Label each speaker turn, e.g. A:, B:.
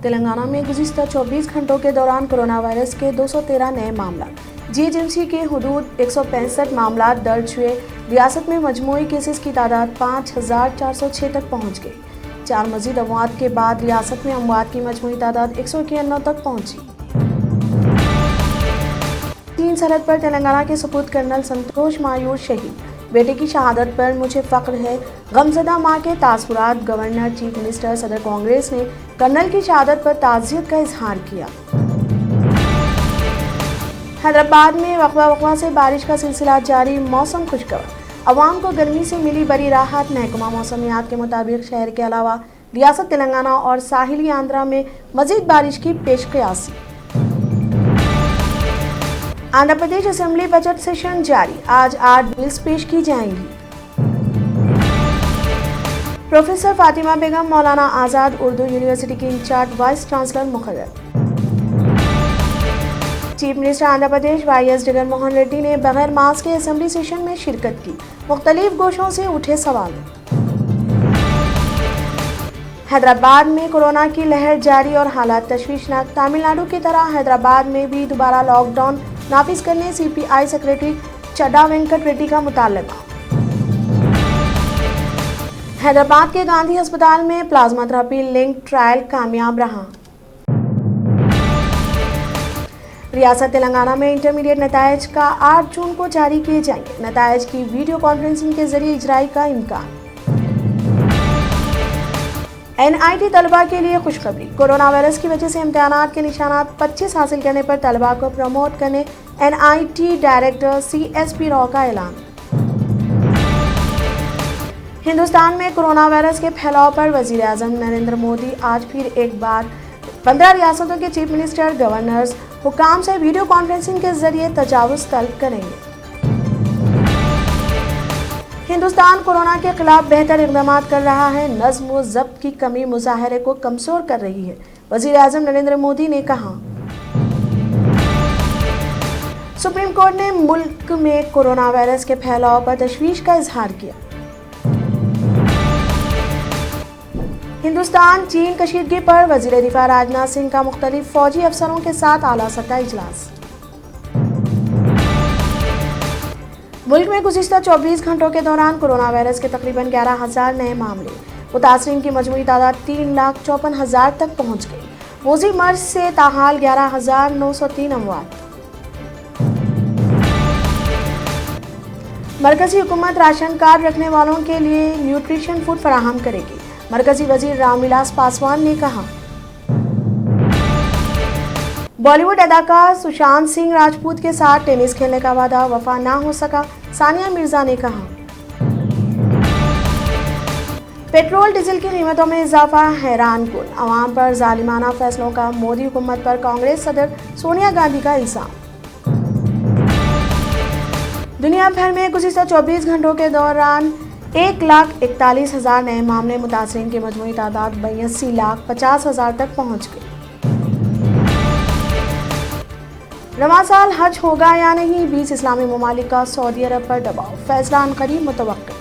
A: तेलंगाना में गुज़िश्ता 24 घंटों के दौरान कोरोना वायरस के 213 नए मामला, जीएचएमसी के हुदूद 165 मामला दर्ज हुए। रियासत में मजमूई केसेस की तादाद 5406 तक पहुंच गई। 4 मजीद अमवात के बाद रियासत में अमवात की मजमूई तादाद 191 तक पहुंची। चीन सरहद पर तेलंगाना के सपूत कर्नल संतोष मायूर शहीद। बेटे की शहादत पर मुझे फख्र है। गमज़दा माँ के तासुरात। गवर्नर, चीफ मिनिस्टर, सदर कांग्रेस ने कर्नल की शहादत पर ताज़ियत का इजहार किया। हैदराबाद में वक्फा से बारिश का सिलसिला जारी। मौसम खुशगवार, अवाम को गर्मी से मिली बड़ी राहत। महकमा मौसमियात के मुताबिक शहर के अलावा रियासत तेलंगाना और साहिली आंध्रा में मजीद बारिश की पेशकयासी। Andhra Pradesh assembly budget session जारी। आज 8 बिल्स पेश की जाएंगी। प्रोफेसर फातिमा बेगम मौलाना आज़ाद उर्दू यूनिवर्सिटी की इंचार्ज वाइस चांसलर मुकर्रर। Chief minister Andhra Pradesh YS Jagan Mohan Reddy ने बगैर मास्क के असेंबली सेशन में शिरकत की। मुख्तलिफ गोशों से उठे सवाल। हैदराबाद में कोरोना की लहर जारी और हालात तशवीशनाक। तमिलनाडु की तरह हैदराबाद में भी दोबारा लॉकडाउन नाफिज करने सीपीआई सेक्रेटरी चड्डा वेंकट रेड्डी का मुतालबा। हैदराबाद के गांधी अस्पताल में प्लाज्मा थेरेपी लिंक ट्रायल कामयाब रहा। रियासत तेलंगाना में इंटरमीडिएट नतायज का 8 जून को जारी किए जाएंगे। नतायज की वीडियो कॉन्फ्रेंसिंग के जरिए इजराई का इम्कान। एनआईटी तलबा के लिए खुशखबरी। कोरोना वायरस की वजह से इम्तिहानात के निशानात 25 हासिल करने पर तलबा को प्रमोट करने एनआईटी डायरेक्टर सीएसपी राव का ऐलान। हिंदुस्तान में कोरोना वायरस के फैलाव पर वजीर आजम नरेंद्र मोदी आज फिर एक बार 15 रियासतों के चीफ मिनिस्टर, गवर्नर्स, हुकाम से वीडियो कॉन्फ्रेंसिंग के जरिए तजावुज़ तलब करेंगे। हिंदुस्तान कोरोना के खिलाफ बेहतर इक़दाम कर रहा है। नज़्म व ज़ब्त की कमी मुजाहरे को कमज़ोर कर रही है, वज़ीर आज़म नरेंद्र मोदी ने कहा। सुप्रीम कोर्ट ने मुल्क में कोरोना वायरस के फैलाव पर तशवीश का इजहार किया। हिंदुस्तान चीन कशीदगी पर वज़ीर दिफा राजनाथ सिंह का मुख्तलिफ फौजी अफसरों के साथ आला सतह इजलास। मुल्क में गुज़िश्ता 24 घंटों के दौरान कोरोना वायरस के तकरीबन 11,000 नए मामले। मुतासरीन की मजमूई तादाद 3,54,000 तक पहुँच गई। मोज़ी मर्ज से ताहाल 11,903 अमवात। मरकजी हुकूमत राशन कार्ड रखने वालों के लिए न्यूट्रिशन फूड फराहम करेगी। मरकजी वजीर रामविलास पासवान ने कहा। बॉलीवुड अदाकार सुशांत सिंह राजपूत के साथ टेनिस खेलने का वादा वफा ना हो सका, सानिया मिर्जा ने कहा। पेट्रोल डीजल की कीमतों में इजाफा हैरान कुन। अवाम पर जालिमाना फैसलों का मोदी हुकूमत पर कांग्रेस सदर सोनिया गांधी का इल्जाम। दुनिया भर में गुज़िश्ता 24 घंटों के दौरान 1,41,000 नए मामले। मुतासरीन की मजमूई तादाद 82,50,000 तक पहुँच गई। रवां साल हज होगा या नहीं, 20 इस्लामी ममालिक का सऊदी अरब पर दबाव। फैसला अनकरीब मुतवक्किल।